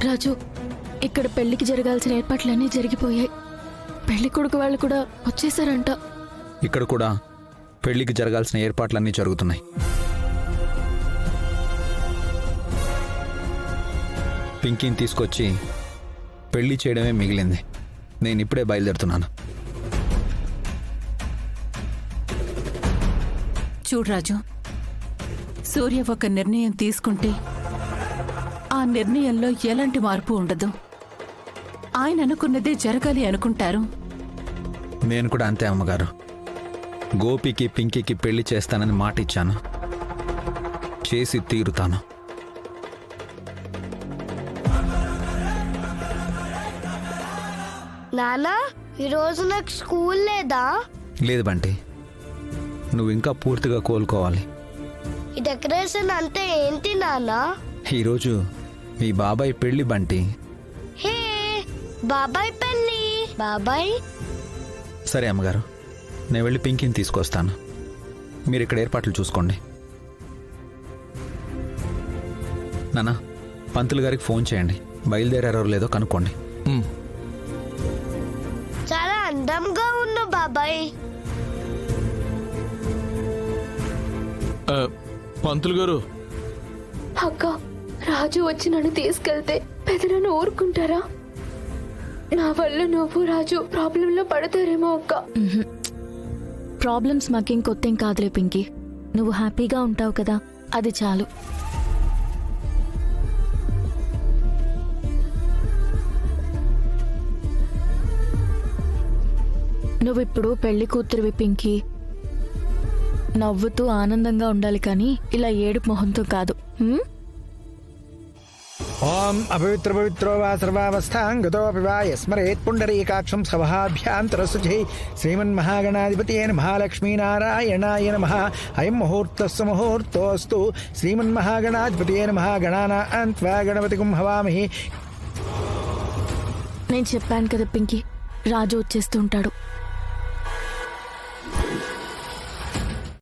రాజు, ఇక్కడ పెళ్లికి జరగాల్సిన ఏర్పాట్లన్నీ జరిగిపోయాయి. పెళ్లి కొడుకు వాళ్ళు కూడా వచ్చేసారంట. ఇక్కడ కూడా పెళ్లికి జరగాల్సిన ఏర్పాట్లన్నీ జరుగుతున్నాయి. పింకీని తీసుకొచ్చి పెళ్లి చేయడమే మిగిలింది. నేను ఇప్పుడే బయలుదేరుతున్నాను. చూడు రాజు, సూర్య ఒక నిర్ణయం తీసుకుంటే ఆ నిర్ణయంలో ఎలాంటి మార్పు ఉండదు. ఆయన అనుకున్నదే జరగాలి అనుకుంటారు. నేను కూడా అంతే అమ్మగారు. గోపికి పింకీకి పెళ్లి చేస్తానని మాట ఇచ్చాను. చేసి తీరుతాను. నానా, ఈరోజు నాకు స్కూల్ లేదా? లేదు బంటి, నువ్వు ఇంకా పూర్తిగా కోలుకోవాలి. ఈ డెకరేషన్ అంతా ఏంటి నానా? ఈరోజు మీ బాబాయ్ పెళ్లి బంటి. హే, బాబాయ్ పెళ్ళి. బాబాయ్, సరే అమ్మగారు, నేను వెళ్ళి పింకీని తీసుకొస్తాను. మీరు ఇక్కడ ఏర్పాట్లు చూసుకోండి. నాన్న, పంతులు గారికి ఫోన్ చేయండి. బయలుదేరారో లేదో కనుక్కోండి. చాలా అందంగా ఉన్న బాబాయ్. పంతులు గారు, అక్క, రాజు వచ్చి నన్ను తీసుకెళ్తే పెదలను ఊరుకుంటారా? నా వల్ల నువ్వు రాజు ప్రాబ్లంలో పడతారేమో అక్క. ప్రాబ్లమ్స్ మాకేం కొత్తేం కాదులే పింకీ. నువ్వు హ్యాపీగా ఉంటావు కదా, అది చాలు. నువ్విప్పుడు పెళ్లి కూతురివి పింకీ. నవ్వుతూ ఆనందంగా ఉండాలి కానీ ఇలా ఏడుపు మొహంతో కాదు. ఓం అపవిత్ర పవిత్రో వా సర్వావస్థాంగతోపి వా యస్మరేత్ పుండరీకాక్షం సవహాభ్యాంతరశుచి శ్రీమన్మహాగణాధిపతయే నమః లక్ష్మీనారాయణాయ నమః. అయం ముహూర్తస్సు ముహూర్తోస్తు. శ్రీమన్మహాగణాధిపతయే నమః. గణానాం త్వా గణపతిగుం హవామహి. నేను చెప్పాను కదా పింకీ, రాజు వచ్చేస్తూ ఉంటాడు.